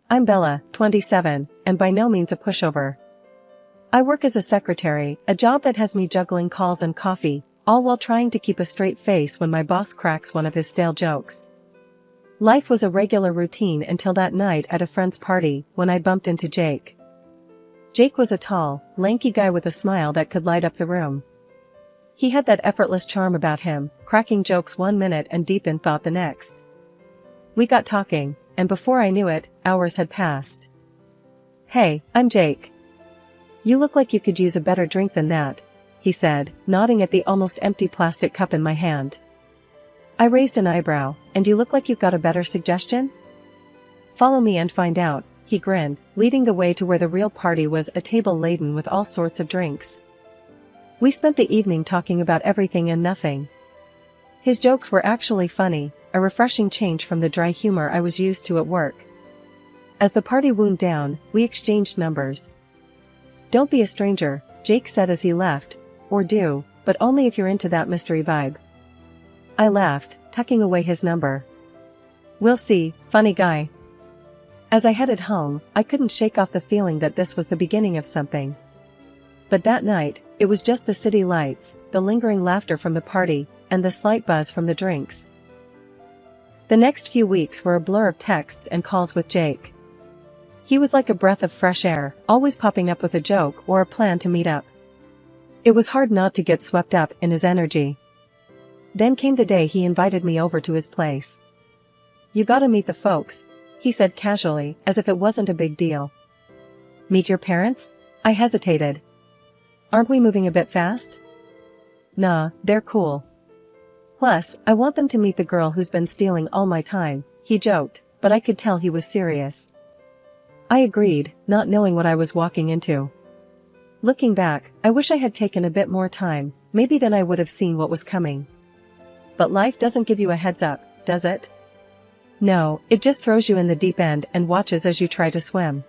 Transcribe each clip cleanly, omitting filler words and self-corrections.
I'm Bella, 27, and by no means a pushover. I work as a secretary, a job that has me juggling calls and coffee, all while trying to keep a straight face when my boss cracks one of his stale jokes. Life was a regular routine until that night at a friend's party, when I bumped into Jake. Jake was a tall, lanky guy with a smile that could light up the room. He had that effortless charm about him, cracking jokes 1 minute and deep in thought the next. We got talking, and before I knew it, hours had passed. "Hey, I'm Jake. You look like you could use a better drink than that," he said, nodding at the almost empty plastic cup in my hand. I raised an eyebrow. "And you look like you've got a better suggestion?" "Follow me and find out," he grinned, leading the way to where the real party was, a table laden with all sorts of drinks. We spent the evening talking about everything and nothing. His jokes were actually funny, a refreshing change from the dry humor I was used to at work. As the party wound down, we exchanged numbers. "Don't be a stranger," Jake said as he left, "or do, but only if you're into that mystery vibe." I laughed, tucking away his number. "We'll see, funny guy." As I headed home, I couldn't shake off the feeling that this was the beginning of something. But that night, it was just the city lights, the lingering laughter from the party, and the slight buzz from the drinks. The next few weeks were a blur of texts and calls with Jake. He was like a breath of fresh air, always popping up with a joke or a plan to meet up. It was hard not to get swept up in his energy. Then came the day he invited me over to his place. "You gotta meet the folks," he said casually, as if it wasn't a big deal. "Meet your parents?" I hesitated. "Aren't we moving a bit fast?" "Nah, they're cool. Plus, I want them to meet the girl who's been stealing all my time," he joked, but I could tell he was serious. I agreed, not knowing what I was walking into. Looking back, I wish I had taken a bit more time, maybe then I would have seen what was coming. But life doesn't give you a heads up, does it? No, it just throws you in the deep end and watches as you try to swim.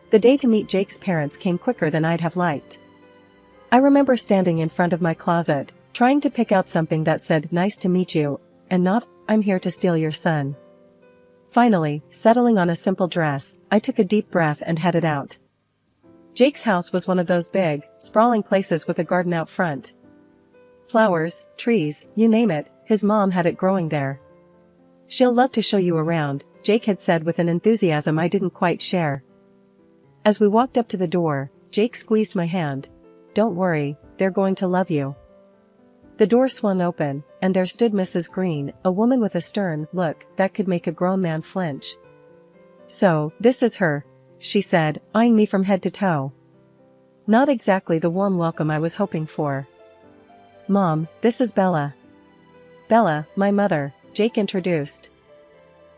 The day to meet Jake's parents came quicker than I'd have liked. I remember standing in front of my closet, trying to pick out something that said "nice to meet you," and not "I'm here to steal your son." Finally, settling on a simple dress, I took a deep breath and headed out. Jake's house was one of those big, sprawling places with a garden out front. Flowers, trees, you name it, his mom had it growing there. "She'll love to show you around," Jake had said with an enthusiasm I didn't quite share. As we walked up to the door, Jake squeezed my hand. "Don't worry, they're going to love you." The door swung open, and there stood Mrs. Green, a woman with a stern look that could make a grown man flinch. "So, this is her," she said, eyeing me from head to toe. Not exactly the warm welcome I was hoping for. "Mom, this is Bella." "Bella, my mother," Jake introduced.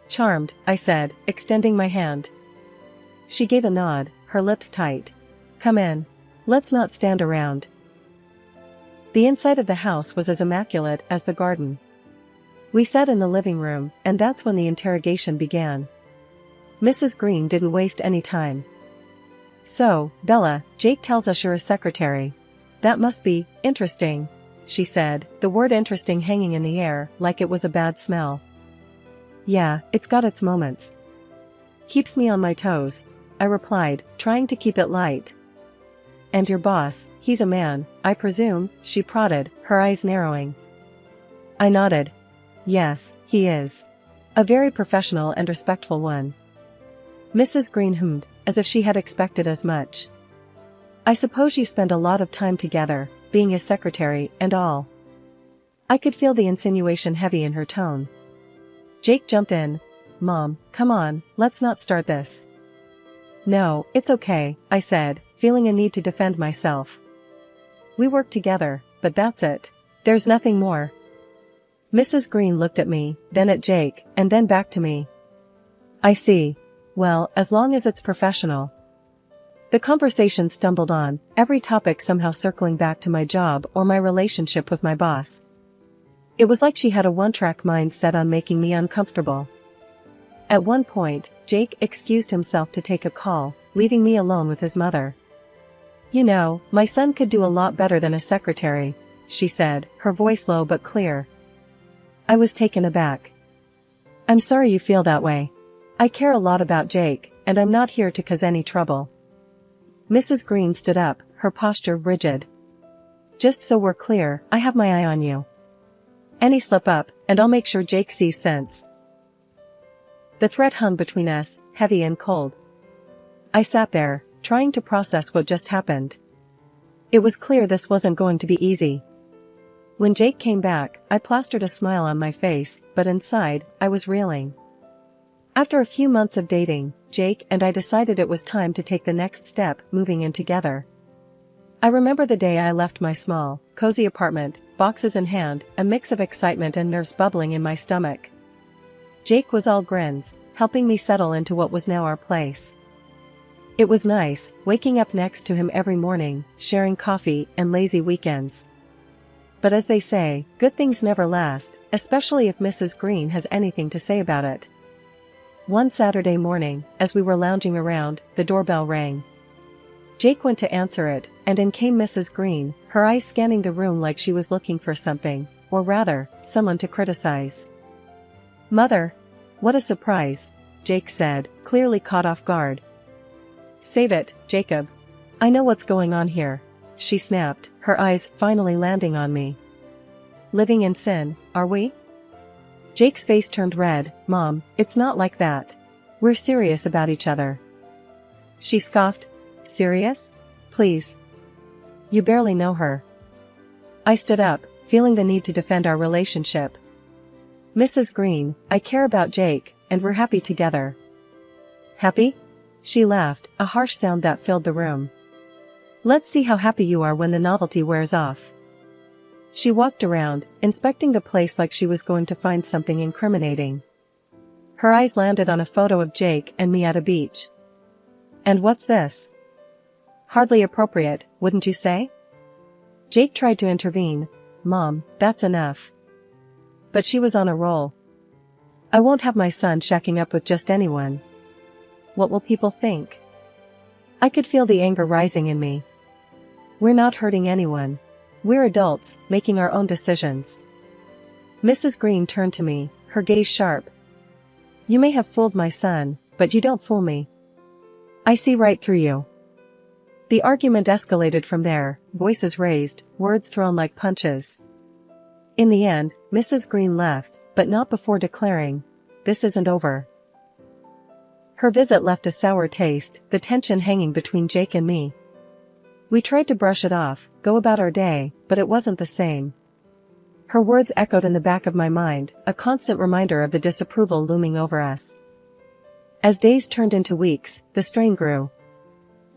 "Charmed," I said, extending my hand. She gave a nod, her lips tight. "Come in. Let's not stand around." The inside of the house was as immaculate as the garden. We sat in the living room, and that's when the interrogation began. Mrs. Green didn't waste any time. "So, Bella, Jake tells us you're a secretary. That must be interesting," she said, the word interesting hanging in the air like it was a bad smell. "Yeah, it's got its moments. Keeps me on my toes," I replied, trying to keep it light. "And your boss, he's a man, I presume?" she prodded, her eyes narrowing. I nodded. "Yes, he is. A very professional and respectful one." Mrs. Green hummed, as if she had expected as much. "I suppose you spend a lot of time together, being his secretary and all." I could feel the insinuation heavy in her tone. Jake jumped in. "Mom, come on, let's not start this." "No, it's okay," I said, feeling a need to defend myself. "We work together, but that's it. There's nothing more." Mrs. Green looked at me, then at Jake, and then back to me. "I see. Well, as long as it's professional." The conversation stumbled on, every topic somehow circling back to my job or my relationship with my boss. It was like she had a one-track mind set on making me uncomfortable. At one point, Jake excused himself to take a call, leaving me alone with his mother. "You know, my son could do a lot better than a secretary," she said, her voice low but clear. I was taken aback. "I'm sorry you feel that way." I care a lot about Jake, and I'm not here to cause any trouble. Mrs. Green stood up, her posture rigid. Just so we're clear, I have my eye on you. Any slip up, and I'll make sure Jake sees sense. The threat hung between us, heavy and cold. I sat there, trying to process what just happened. It was clear this wasn't going to be easy. When Jake came back, I plastered a smile on my face, but inside, I was reeling. After a few months of dating, Jake and I decided it was time to take the next step, moving in together. I remember the day I left my small, cozy apartment, boxes in hand, a mix of excitement and nerves bubbling in my stomach. Jake was all grins, helping me settle into what was now our place. It was nice, waking up next to him every morning, sharing coffee and lazy weekends. But as they say, good things never last, especially if Mrs. Green has anything to say about it. One Saturday morning, as we were lounging around, the doorbell rang. Jake went to answer it, and in came Mrs. Green, her eyes scanning the room like she was looking for something, or rather, someone to criticize. "Mother! What a surprise," Jake said, clearly caught off guard. "Save it, Jacob. I know what's going on here," she snapped, her eyes finally landing on me. "Living in sin, are we?" Jake's face turned red. "Mom, it's not like that. We're serious about each other." She scoffed. "Serious? Please. You barely know her." I stood up, feeling the need to defend our relationship. "Mrs. Green, I care about Jake, and we're happy together." "Happy?" She laughed, a harsh sound that filled the room. "Let's see how happy you are when the novelty wears off." She walked around, inspecting the place like she was going to find something incriminating. Her eyes landed on a photo of Jake and me at a beach. "And what's this?" "Hardly appropriate, wouldn't you say?" Jake tried to intervene. "Mom, that's enough." But she was on a roll. "I won't have my son shacking up with just anyone. What will people think?" I could feel the anger rising in me. "We're not hurting anyone. We're adults, making our own decisions." Mrs. Green turned to me, her gaze sharp. "You may have fooled my son, but you don't fool me. I see right through you." The argument escalated from there, voices raised, words thrown like punches. In the end, Mrs. Green left, but not before declaring, "This isn't over." Her visit left a sour taste, the tension hanging between Jake and me. We tried to brush it off, go about our day, but it wasn't the same. Her words echoed in the back of my mind, a constant reminder of the disapproval looming over us. As days turned into weeks, the strain grew.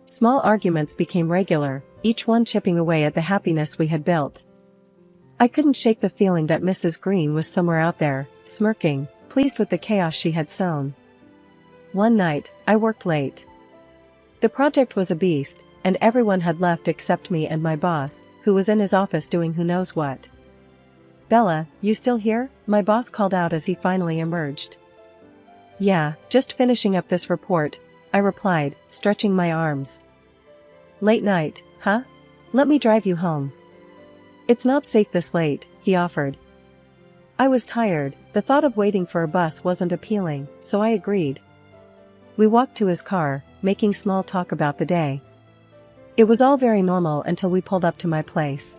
Small arguments became regular, each one chipping away at the happiness we had built. I couldn't shake the feeling that Mrs. Green was somewhere out there, smirking, pleased with the chaos she had sown. One night, I worked late. The project was a beast, and everyone had left except me and my boss, who was in his office doing who knows what. "Bella, you still here?" my boss called out as he finally emerged. "Yeah, just finishing up this report," I replied, stretching my arms. "Late night, huh? Let me drive you home." "It's not safe this late," he offered. I was tired, the thought of waiting for a bus wasn't appealing, so I agreed. We walked to his car, making small talk about the day. It was all very normal until we pulled up to my place.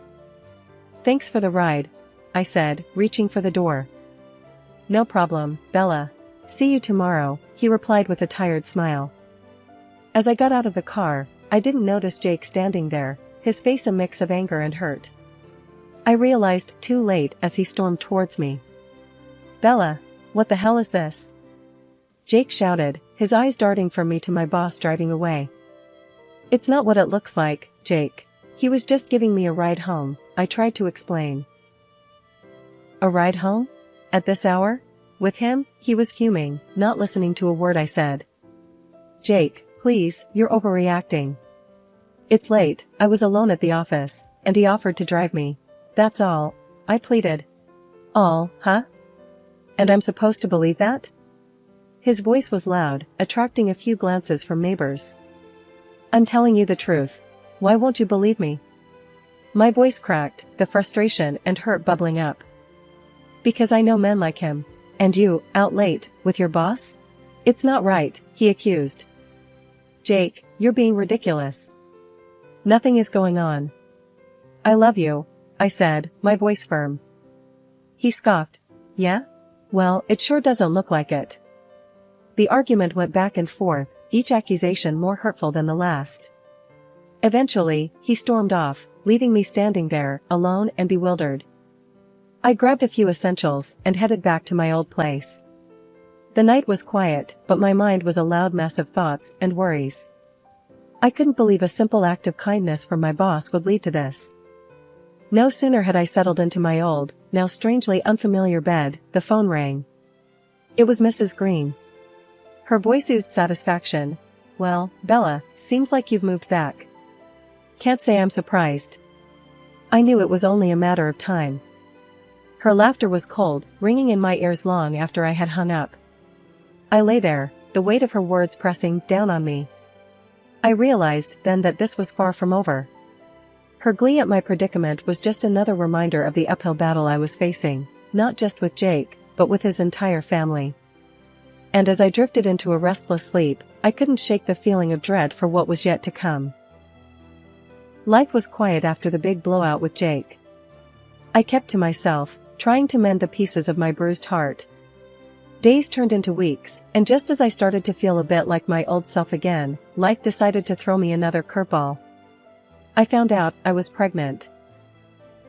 "Thanks for the ride," I said, reaching for the door. "No problem, Bella. See you tomorrow," he replied with a tired smile. As I got out of the car, I didn't notice Jake standing there, his face a mix of anger and hurt. I realized too late as he stormed towards me. "Bella, what the hell is this?" Jake shouted, his eyes darting from me to my boss driving away. "It's not what it looks like, Jake. He was just giving me a ride home," I tried to explain. "A ride home? At this hour? With him?" He was fuming, not listening to a word I said. "Jake, please, you're overreacting. It's late, I was alone at the office, and he offered to drive me. That's all," I pleaded. "All, huh? And I'm supposed to believe that?" His voice was loud, attracting a few glances from neighbors. "I'm telling you the truth. Why won't you believe me?" My voice cracked, the frustration and hurt bubbling up. "Because I know men like him. And you, out late, with your boss? It's not right, he accused. Jake, you're being ridiculous. Nothing is going on. I love you, I said, my voice firm. He scoffed. Yeah? Well, it sure doesn't look like it. The argument went back and forth, each accusation more hurtful than the last. Eventually, he stormed off, leaving me standing there, alone and bewildered. I grabbed a few essentials and headed back to my old place. The night was quiet, but my mind was a loud mess of thoughts and worries. I couldn't believe a simple act of kindness from my boss would lead to this. No sooner had I settled into my old, now strangely unfamiliar bed, the phone rang. It was Mrs. Green. Her voice oozed satisfaction. Well, Bella, seems like you've moved back. Can't say I'm surprised. I knew it was only a matter of time. Her laughter was cold, ringing in my ears long after I had hung up. I lay there, the weight of her words pressing down on me. I realized then that this was far from over. Her glee at my predicament was just another reminder of the uphill battle I was facing, not just with Jake, but with his entire family. And as I drifted into a restless sleep, I couldn't shake the feeling of dread for what was yet to come. Life was quiet after the big blowout with Jake. I kept to myself, trying to mend the pieces of my bruised heart. Days turned into weeks, and just as I started to feel a bit like my old self again, life decided to throw me another curveball. I found out I was pregnant.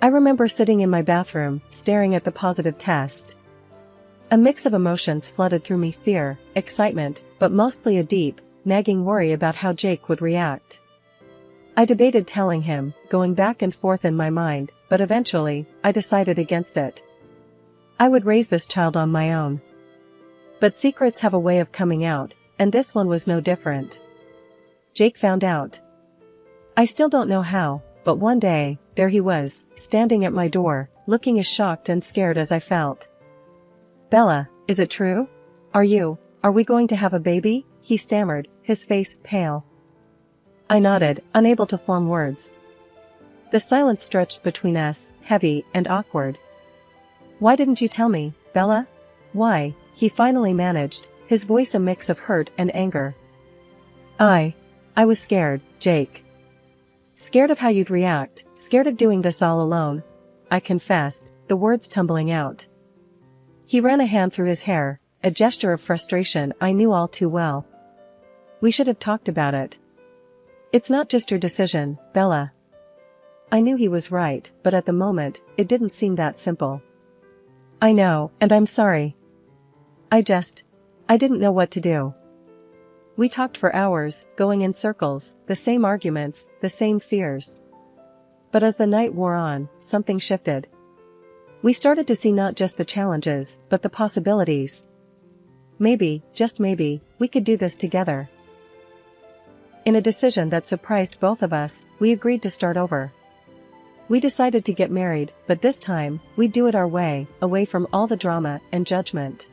I remember sitting in my bathroom, staring at the positive test. A mix of emotions flooded through me: fear, excitement, but mostly a deep, nagging worry about how Jake would react. I debated telling him, going back and forth in my mind, but eventually, I decided against it. I would raise this child on my own. But secrets have a way of coming out, and this one was no different. Jake found out. I still don't know how, but one day, there he was, standing at my door, looking as shocked and scared as I felt. Bella, is it true? Are we going to have a baby? He stammered, his face pale. I nodded, unable to form words. The silence stretched between us, heavy and awkward. Why didn't you tell me, Bella? Why? He finally managed, his voice a mix of hurt and anger. I was scared, Jake. Scared of how you'd react, scared of doing this all alone, I confessed, the words tumbling out. He ran a hand through his hair, a gesture of frustration I knew all too well. We should have talked about it. It's not just your decision, Bella. I knew he was right, but at the moment, it didn't seem that simple. I know, and I'm sorry. I didn't know what to do. We talked for hours, going in circles, the same arguments, the same fears. But as the night wore on, something shifted. We started to see not just the challenges, but the possibilities. Maybe, just maybe, we could do this together. In a decision that surprised both of us, we agreed to start over. We decided to get married, but this time, we'd do it our way, away from all the drama and judgment.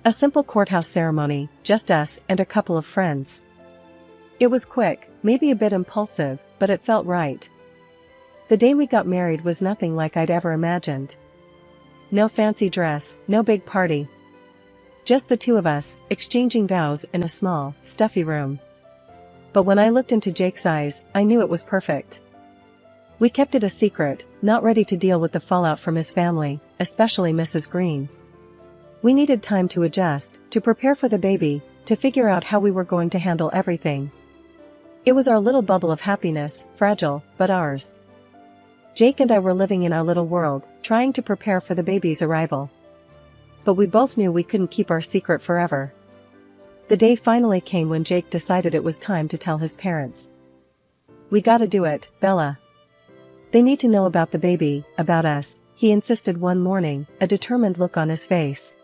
A simple courthouse ceremony, just us and a couple of friends. It was quick, maybe a bit impulsive, but it felt right. The day we got married was nothing like I'd ever imagined. No fancy dress, no big party. Just the two of us, exchanging vows in a small, stuffy room. But when I looked into Jake's eyes, I knew it was perfect. We kept it a secret, not ready to deal with the fallout from his family, especially Mrs. Green. We needed time to adjust, to prepare for the baby, to figure out how we were going to handle everything. It was our little bubble of happiness, fragile, but ours. Jake and I were living in our little world, trying to prepare for the baby's arrival. But we both knew we couldn't keep our secret forever. The day finally came when Jake decided it was time to tell his parents. We gotta do it, Bella. They need to know about the baby, about us, he insisted one morning, a determined look on his face.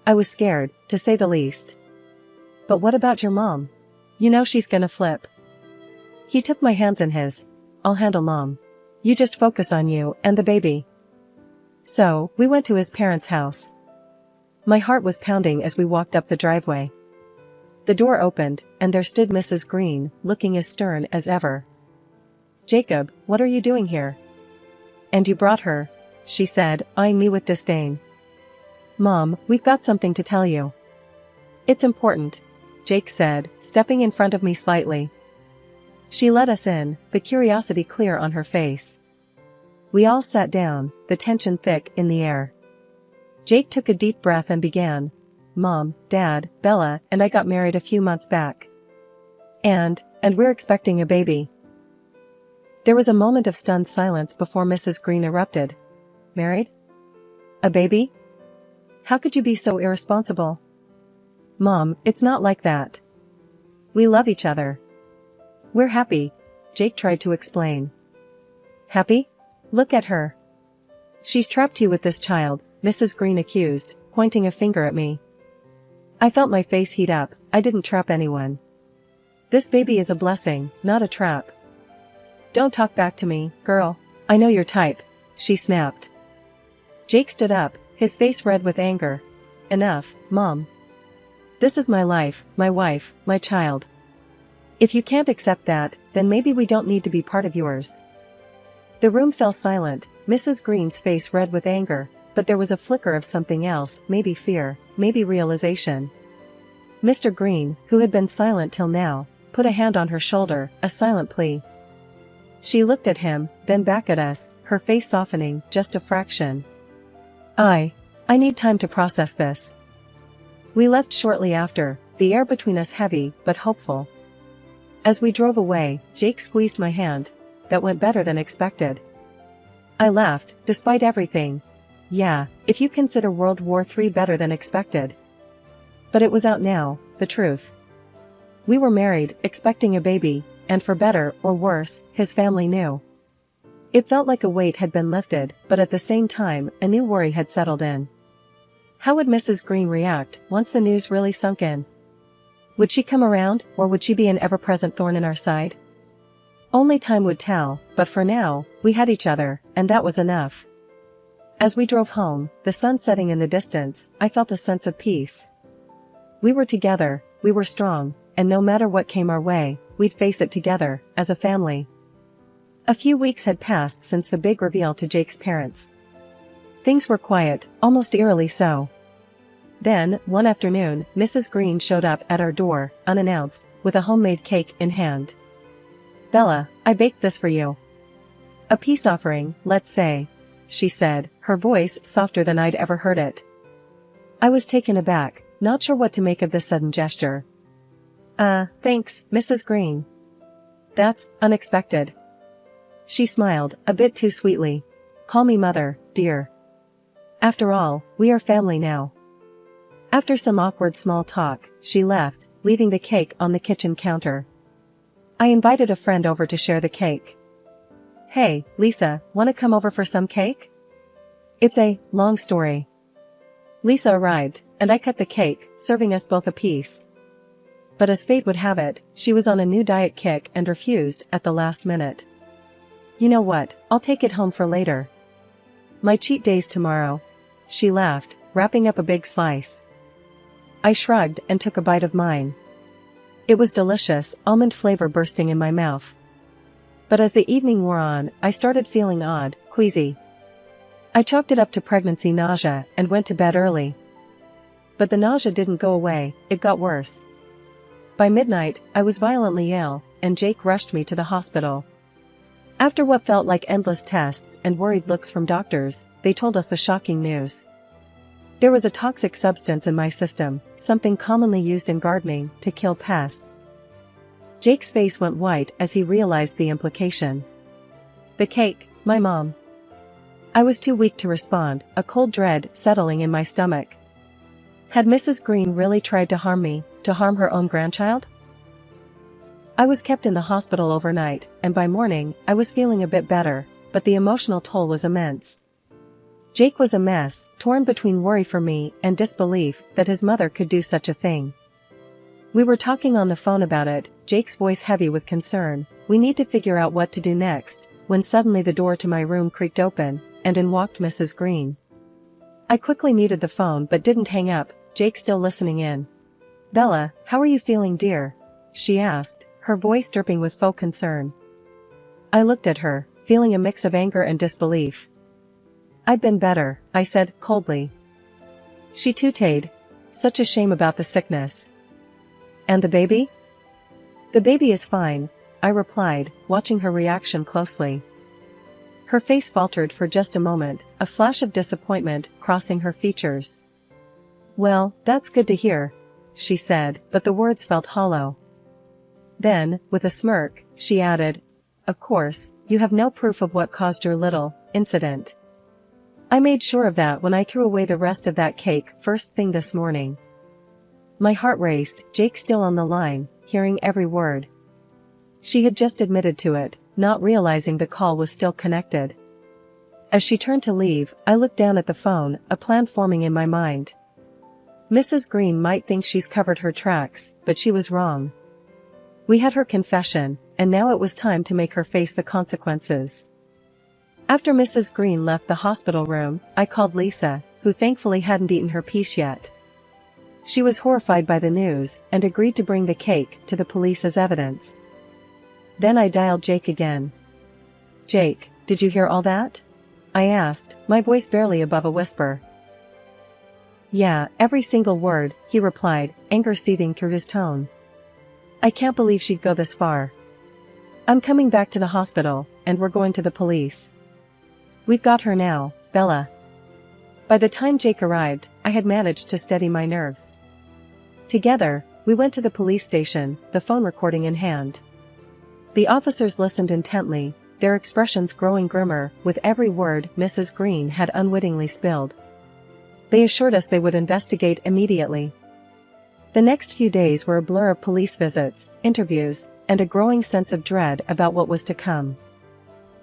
I was scared, to say the least. But what about your mom? You know she's gonna flip. He took my hands in his. I'll handle Mom. You just focus on you and the baby. So, we went to his parents' house. My heart was pounding as we walked up the driveway. The door opened, and there stood Mrs. Green, looking as stern as ever. Jacob, what are you doing here? And you brought her, she said, eyeing me with disdain. Mom, we've got something to tell you. It's important, Jake said, stepping in front of me slightly. She let us in, the curiosity clear on her face. We all sat down, the tension thick in the air. Jake took a deep breath and began. Mom, Dad, Bella, and I got married a few months back. And we're expecting a baby. There was a moment of stunned silence before Mrs. Green erupted. Married? A baby? How could you be so irresponsible? Mom, it's not like that. We love each other. We're happy, Jake tried to explain. Happy? Look at her. She's trapped you with this child, Mrs. Green accused, pointing a finger at me. I felt my face heat up. I didn't trap anyone. This baby is a blessing, not a trap. Don't talk back to me, girl. I know your type, she snapped. Jake stood up, his face red with anger. Enough, Mom. This is my life, my wife, my child. If you can't accept that, then maybe we don't need to be part of yours. The room fell silent, Mrs. Green's face red with anger, but there was a flicker of something else, maybe fear, maybe realization. Mr. Green, who had been silent till now, put a hand on her shoulder, a silent plea. She looked at him, then back at us, her face softening, just a fraction. I need time to process this. We left shortly after, the air between us heavy, but hopeful. As we drove away, Jake squeezed my hand. That went better than expected. I laughed, despite everything. Yeah, if you consider World War III better than expected. But it was out now, the truth. We were married, expecting a baby, and for better or worse, his family knew. It felt like a weight had been lifted, but at the same time, a new worry had settled in. How would Mrs. Green react once the news really sunk in? Would she come around, or would she be an ever-present thorn in our side? Only time would tell, but for now, we had each other, and that was enough. As we drove home, the sun setting in the distance, I felt a sense of peace. We were together, we were strong, and no matter what came our way, we'd face it together, as a family. A few weeks had passed since the big reveal to Jake's parents. Things were quiet, almost eerily so. Then, one afternoon, Mrs. Green showed up at our door, unannounced, with a homemade cake in hand. Bella, I baked this for you. A peace offering, let's say, she said, her voice softer than I'd ever heard it. I was taken aback, not sure what to make of this sudden gesture. Thanks, Mrs. Green. That's unexpected. She smiled, a bit too sweetly. Call me mother, dear. After all, we are family now. After some awkward small talk, she left, leaving the cake on the kitchen counter. I invited a friend over to share the cake. Hey, Lisa, wanna come over for some cake? It's a long story. Lisa arrived, and I cut the cake, serving us both a piece. But as fate would have it, she was on a new diet kick and refused at the last minute. You know what, I'll take it home for later. My cheat day's tomorrow. She laughed, wrapping up a big slice. I shrugged and took a bite of mine. It was delicious, almond flavor bursting in my mouth. But as the evening wore on, I started feeling odd, queasy. I chalked it up to pregnancy nausea and went to bed early. But the nausea didn't go away, it got worse. By midnight, I was violently ill, and Jake rushed me to the hospital. After what felt like endless tests and worried looks from doctors, they told us the shocking news. There was a toxic substance in my system, something commonly used in gardening to kill pests. Jake's face went white as he realized the implication. The cake, my mom. I was too weak to respond, a cold dread settling in my stomach. Had Mrs. Green really tried to harm me, to harm her own grandchild? I was kept in the hospital overnight, and by morning, I was feeling a bit better, but the emotional toll was immense. Jake was a mess, torn between worry for me and disbelief that his mother could do such a thing. We were talking on the phone about it, Jake's voice heavy with concern. We need to figure out what to do next, when suddenly the door to my room creaked open, and in walked Mrs. Green. I quickly muted the phone but didn't hang up, Jake still listening in. Bella, how are you feeling, dear? She asked, her voice dripping with faux concern. I looked at her, feeling a mix of anger and disbelief. I'd been better, I said, coldly. She tooted. Such a shame about the sickness. And the baby? The baby is fine, I replied, watching her reaction closely. Her face faltered for just a moment, a flash of disappointment crossing her features. Well, that's good to hear, she said, but the words felt hollow. Then, with a smirk, she added, of course, you have no proof of what caused your little incident. I made sure of that when I threw away the rest of that cake first thing this morning. My heart raced, Jake still on the line, hearing every word. She had just admitted to it, not realizing the call was still connected. As she turned to leave, I looked down at the phone, a plan forming in my mind. Mrs. Green might think she's covered her tracks, but she was wrong. We had her confession, and now it was time to make her face the consequences. After Mrs. Green left the hospital room, I called Lisa, who thankfully hadn't eaten her piece yet. She was horrified by the news, and agreed to bring the cake to the police as evidence. Then I dialed Jake again. Jake, did you hear all that? I asked, my voice barely above a whisper. Yeah, every single word, he replied, anger seething through his tone. I can't believe she'd go this far. I'm coming back to the hospital, and we're going to the police. We've got her now, Bella. By the time Jake arrived, I had managed to steady my nerves. Together, we went to the police station, the phone recording in hand. The officers listened intently, their expressions growing grimmer with every word Mrs. Green had unwittingly spilled. They assured us they would investigate immediately. The next few days were a blur of police visits, interviews, and a growing sense of dread about what was to come.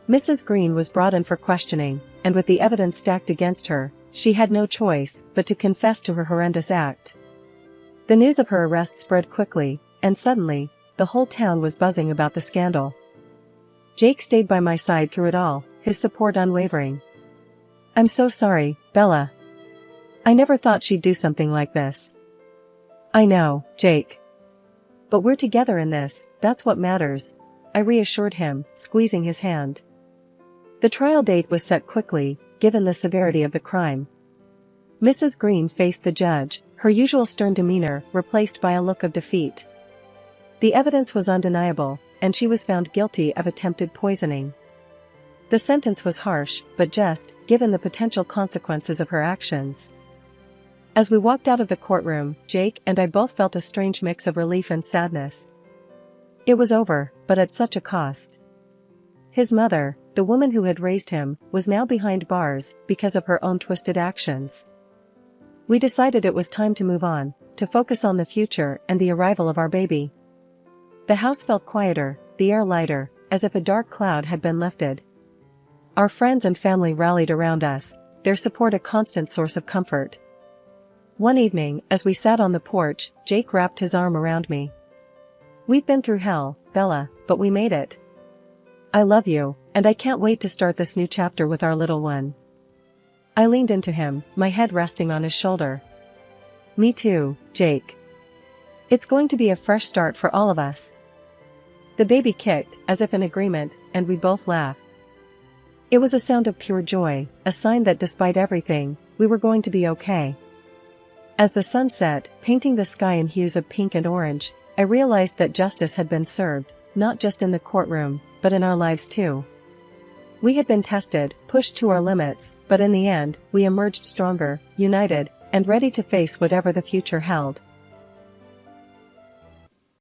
Mrs. Green was brought in for questioning, and with the evidence stacked against her, she had no choice but to confess to her horrendous act. The news of her arrest spread quickly, and suddenly, the whole town was buzzing about the scandal. Jake stayed by my side through it all, his support unwavering. I'm so sorry, Bella. I never thought she'd do something like this. I know, Jake. But we're together in this, that's what matters, I reassured him, squeezing his hand. The trial date was set quickly, given the severity of the crime. Mrs. Green faced the judge, her usual stern demeanor replaced by a look of defeat. The evidence was undeniable, and she was found guilty of attempted poisoning. The sentence was harsh, but just, given the potential consequences of her actions. As we walked out of the courtroom, Jake and I both felt a strange mix of relief and sadness. It was over, but at such a cost. His mother, the woman who had raised him, was now behind bars because of her own twisted actions. We decided it was time to move on, to focus on the future and the arrival of our baby. The house felt quieter, the air lighter, as if a dark cloud had been lifted. Our friends and family rallied around us, their support a constant source of comfort. One evening, as we sat on the porch, Jake wrapped his arm around me. We've been through hell, Bella, but we made it. I love you, and I can't wait to start this new chapter with our little one. I leaned into him, my head resting on his shoulder. Me too, Jake. It's going to be a fresh start for all of us. The baby kicked, as if in agreement, and we both laughed. It was a sound of pure joy, a sign that despite everything, we were going to be okay. As the sun set, painting the sky in hues of pink and orange, I realized that justice had been served, not just in the courtroom, but in our lives too. We had been tested, pushed to our limits, but in the end, we emerged stronger, united, and ready to face whatever the future held.